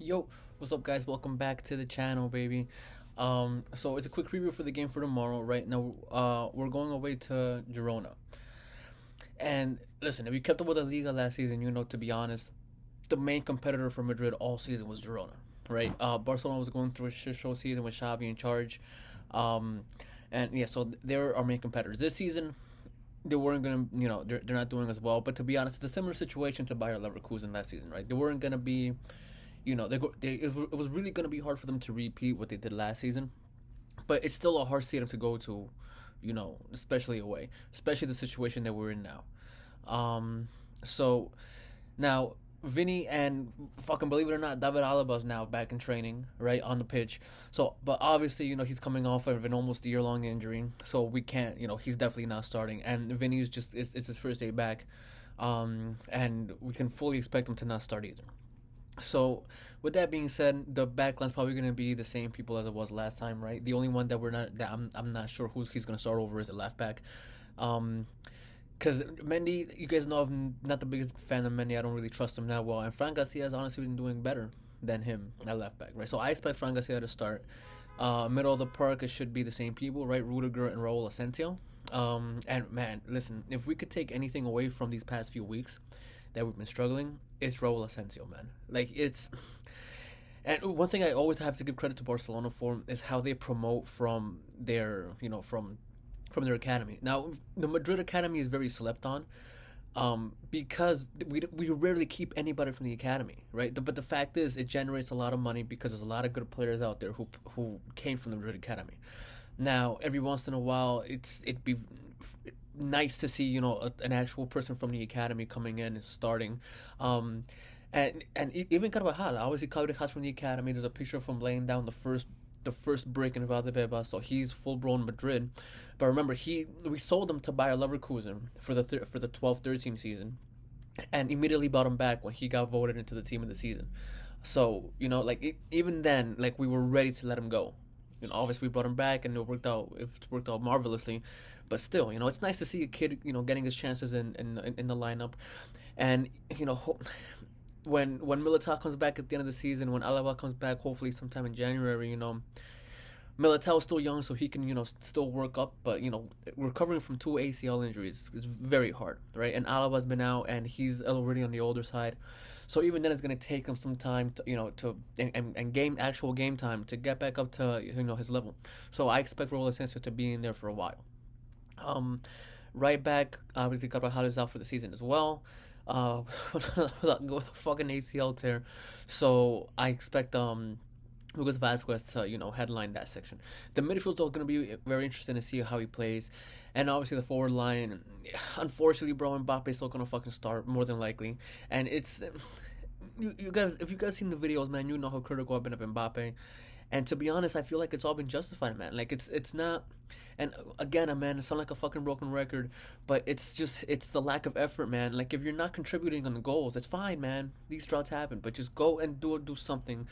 Yo, what's up, guys? Welcome back to the channel, baby. So it's a quick review for the game for tomorrow. Right now, we're going away to Girona. And listen, if you kept up with the Liga last season, you know, to be honest, the main competitor for Madrid all season was Girona, right? Barcelona was going through a shit show season with Xavi in charge. Um, and yeah, so they're our main competitors this season. They weren't gonna, they're not doing as well. But to be honest, it's a similar situation to Bayer Leverkusen last season, right? They weren't gonna be, it was really gonna be hard for them to repeat what they did last season. But it's still a hard stadium to go to, especially away, especially the situation that we're in now. So now Vinny and fucking believe it or not, David Alaba's now back in training, right on the pitch. So, but obviously, he's coming off of an almost year long injury, so we can't, he's definitely not starting. And Vinny's just it's his first day back, and we can fully expect him to not start either. So, with that being said, the backline's probably going to be the same people as it was last time, right? The only one that I'm not sure who he's going to start over is the left back. Um, because Mendy, you guys know I'm not the biggest fan of Mendy. I don't really trust him that well. And Fran Garcia has honestly been doing better than him at left back, right? So I expect Fran Garcia to start. Middle of the park, it should be the same people, right? Rudiger and Raul Asensio. And man, listen, if we could take anything away from these past few weeks that we've been struggling, it's Raul Asensio, man. Like, it's. And one thing I always have to give credit to Barcelona for is how they promote from their, from their academy. Now, the Madrid academy is very slept on, because we rarely keep anybody from the academy, right? But the fact is, it generates a lot of money because there's a lot of good players out there who came from the Madrid academy. Now, every once in a while, it'd be nice to see an actual person from the academy coming in and starting. Even Carvajal, obviously Carvajal's from the academy. There's a picture of him laying down the first brick in Valdebeba, so he's full blown Madrid. But remember, we sold him to Bayer Leverkusen for the 12-13 season, and immediately bought him back when he got voted into the team of the season. So even then, like, we were ready to let him go. Obviously we brought him back, and it worked out marvelously. But still, it's nice to see a kid, getting his chances in the lineup, and when Militao comes back at the end of the season, when Alaba comes back, hopefully sometime in January, Militao's still young, so he can, still work up. But recovering from two ACL injuries is very hard, right? And Alaba's been out, and he's already on the older side, so even then it's gonna take him some time to, actual game time to get back up to his level. So I expect Raul Asensio to be in there for a while. Um, right back, obviously Carvajal is out for the season as well. Uh, with a fucking ACL tear, so I expect Lucas Vasquez to headline that section. The midfield's all gonna be very interesting to see how he plays, and obviously the forward line. Unfortunately, bro, Mbappe's still gonna fucking start more than likely, and it's you guys. If you guys seen the videos, man, you know how critical I've been of Mbappe. And to be honest, I feel like it's all been justified, man. Like, it's not. And again, man, it sounds like a fucking broken record, but it's the lack of effort, man. Like, if you're not contributing on the goals, it's fine, man. These droughts happen, but just go and do something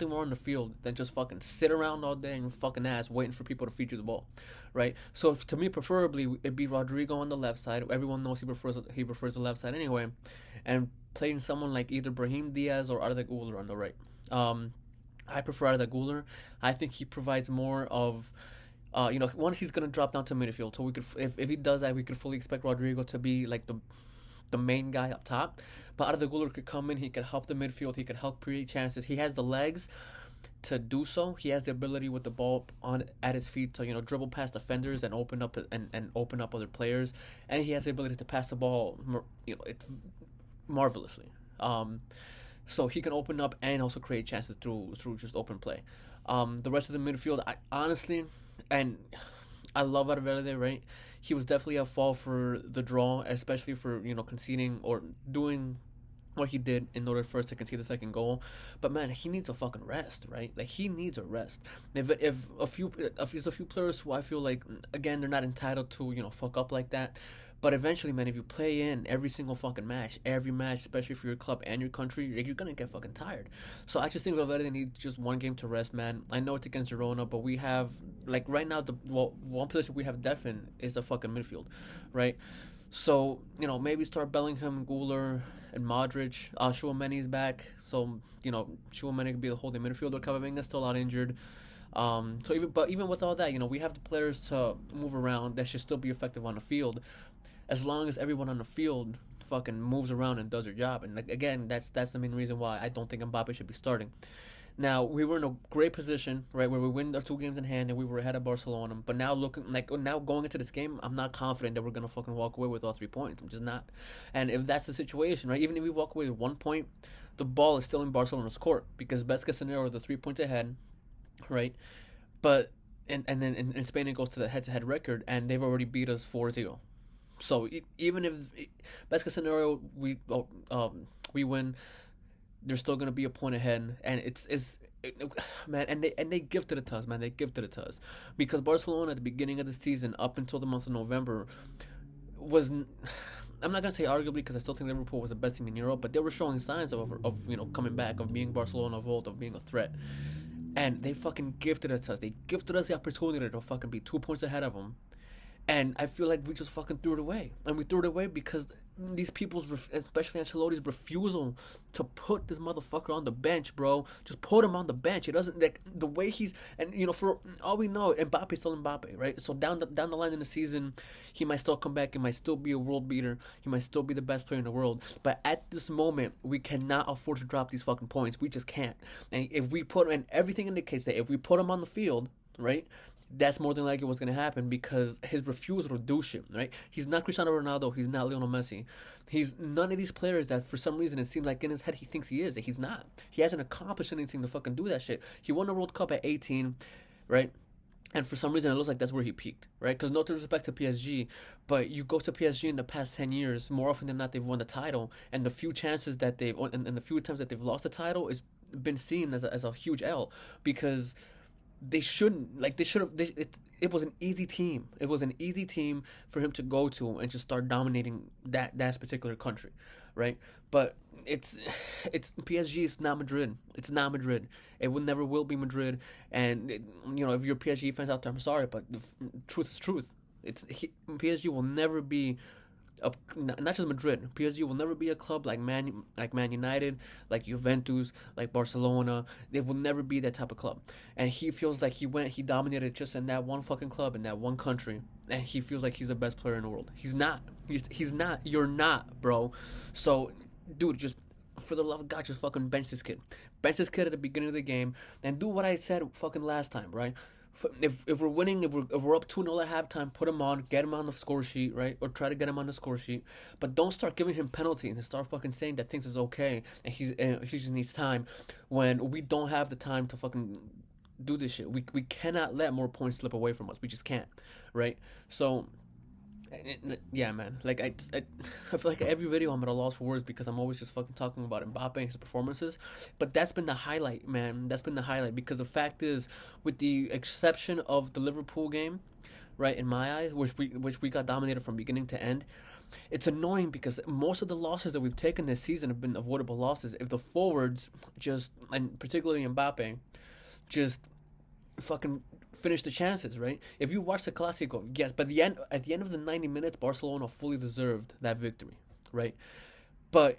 more on the field than just fucking sit around all day and your fucking ass waiting for people to feed you the ball, right? So to me, preferably it'd be Rodrigo on the left side. Everyone knows he prefers the left side anyway, and playing someone like either Brahim Diaz or Arda Güler on the right. I prefer Arda Güler. I think he provides more of, one, he's gonna drop down to midfield, so we could, if he does that, we could fully expect Rodrigo to be like the main guy up top. But Arda Güler could come in, he could help the midfield, he could help create chances. He has the legs to do so. He has the ability with the ball on at his feet to dribble past defenders and open up other players, and he has the ability to pass the ball, it's marvelously. So he can open up and also create chances through just open play. The rest of the midfield, I honestly, and I love Valverde, right? He was definitely a fall for the draw, especially for conceding or doing what he did in order for us to concede the second goal. But man, he needs a fucking rest, right? Like, he needs a rest. If there's a few players who I feel like, again, they're not entitled to fuck up like that. But eventually, man, if you play in every single fucking match, every match, especially for your club and your country, you're gonna get fucking tired. So I just think Valverde needs just one game to rest, man. I know it's against Girona, but we have, like, right now, one position we have depth in is the fucking midfield, right? So maybe start Bellingham, Guler, and Modric. Chouameni's back, so Chouameni could be the holding midfielder. Camavinga's still out injured. Even with all that, we have the players to move around that should still be effective on the field, as long as everyone on the field fucking moves around and does their job. And like, again, that's the main reason why I don't think Mbappe should be starting. Now, we were in a great position, right, where we win our 2 games in hand and we were ahead of Barcelona. But now going into this game, I'm not confident that we're gonna fucking walk away with all 3 points. I'm just not. And if that's the situation, right, even if we walk away with 1 point, the ball is still in Barcelona's court, because best case scenario, they're 3 points ahead, right? But and then in Spain it goes to the head-to-head record, and they've already beat us 4-0. So even if best case scenario we win, they're still gonna be a point ahead, and man, and they gifted it to us, man. They gifted it to us, because Barcelona at the beginning of the season, up until the month of November, was, I'm not gonna say arguably, because I still think Liverpool was the best team in Europe, but they were showing signs of coming back, of being Barcelona of old, of being a threat. And they fucking gifted it to us. They gifted us the opportunity to fucking be 2 points ahead of them. And I feel like we just fucking threw it away. And we threw it away because these people's, especially Ancelotti's, refusal to put this motherfucker on the bench, bro. Just put him on the bench. It doesn't, like, the way he's, and for all we know, Mbappe's still Mbappe, right? So down the line in the season, he might still come back. He might still be a world beater. He might still be the best player in the world. But at this moment, we cannot afford to drop these fucking points. We just can't. And and everything indicates that if we put him on the field, right, that's more than likely what's going to happen, because his refusal to do shit, right? He's not Cristiano Ronaldo. He's not Lionel Messi. He's none of these players that for some reason it seems like in his head he thinks he is. That he's not. He hasn't accomplished anything to fucking do that shit. He won the World Cup at 18, right? And for some reason it looks like that's where he peaked, right? Because no disrespect to PSG, but you go to PSG in the past 10 years, more often than not they've won the title, and the few chances that and the few times that they've lost the title is been seen as a huge L, because they should have. It was an easy team. It was an easy team for him to go to and just start dominating that particular country, right? But it's PSG. It's not Madrid. It's not Madrid. It will never will be Madrid. And if you're PSG fans out there, I'm sorry, but the truth is truth. PSG will never be not just Madrid. PSG will never be a club like Man United, like Juventus, like Barcelona. They will never be that type of club. And he feels like he dominated just in that one fucking club in that one country, and he feels like he's the best player in the world. He's not. He's not. You're not, bro. So, dude, just for the love of God, just fucking bench this kid. Bench this kid at the beginning of the game, and do what I said fucking last time, right? If we're winning, if we're up 2-0 at halftime, put him on, get him on the score sheet, right? Or try to get him on the score sheet. But don't start giving him penalties and start fucking saying that things is okay and he just needs time, when we don't have the time to fucking do this shit. We cannot let more points slip away from us. We just can't, right? So, yeah, man. Like, I feel like every video I'm at a loss for words, because I'm always just fucking talking about Mbappe and his performances. But that's been the highlight, man. That's been the highlight, because the fact is, with the exception of the Liverpool game, right, in my eyes, which we got dominated from beginning to end, it's annoying because most of the losses that we've taken this season have been avoidable losses. If the forwards and particularly Mbappe, just fucking finish the chances, right? If you watch the Clásico, yes, but at the end of the 90 minutes, Barcelona fully deserved that victory, right? But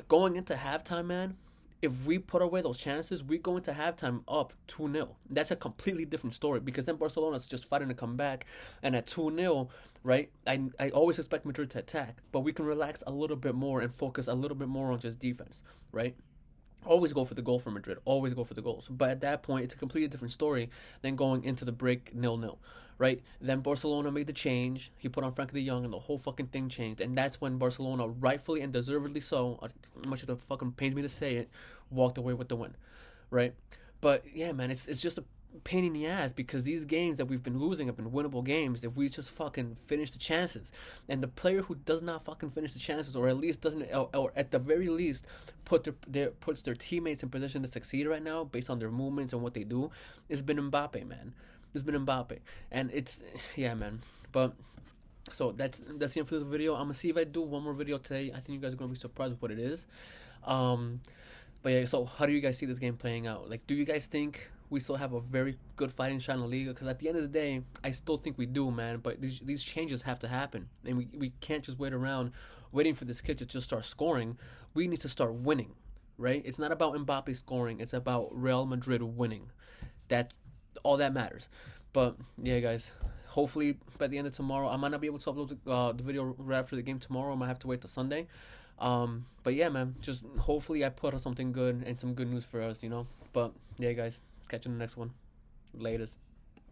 going into halftime, man, if we put away those chances, we go into halftime up 2-0. That's a completely different story, because then Barcelona's just fighting to come back, and at 2-0, right, I always expect Madrid to attack, but we can relax a little bit more and focus a little bit more on just defense, right? Always go for the goal for Madrid. Always go for the goals. But at that point, it's a completely different story than going into the break 0-0, right? Then Barcelona made the change. He put on Frankie de Jong, and the whole fucking thing changed. And that's when Barcelona, rightfully and deservedly so, as much as it fucking pains me to say it, walked away with the win, right? But yeah, man, it's just a pain in the ass, because these games that we've been losing have been winnable games if we just fucking finish the chances. And the player who does not fucking finish the chances, or at least doesn't, or at the very least puts their teammates in position to succeed right now based on their movements and what they do, has been Mbappe, man. It's been Mbappe. And it's, yeah, man. But so that's the end for this video. I'm gonna see if I do one more video today. I think you guys are gonna be surprised with what it is. But yeah, so how do you guys see this game playing out? Like, do you guys think we still have a very good fighting chance in La Liga? Because at the end of the day, I still think we do, man. But these changes have to happen, and we can't just wait around waiting for this kid to just start scoring. We need to start winning, right? It's not about Mbappe scoring. It's about Real Madrid winning. That all that matters. But yeah, guys. Hopefully by the end of tomorrow, I might not be able to upload the video right after the game tomorrow. I might have to wait till Sunday. But yeah, man. Just hopefully I put out something good and some good news for us, you know. But yeah, guys. Catch you in the next one. Latest.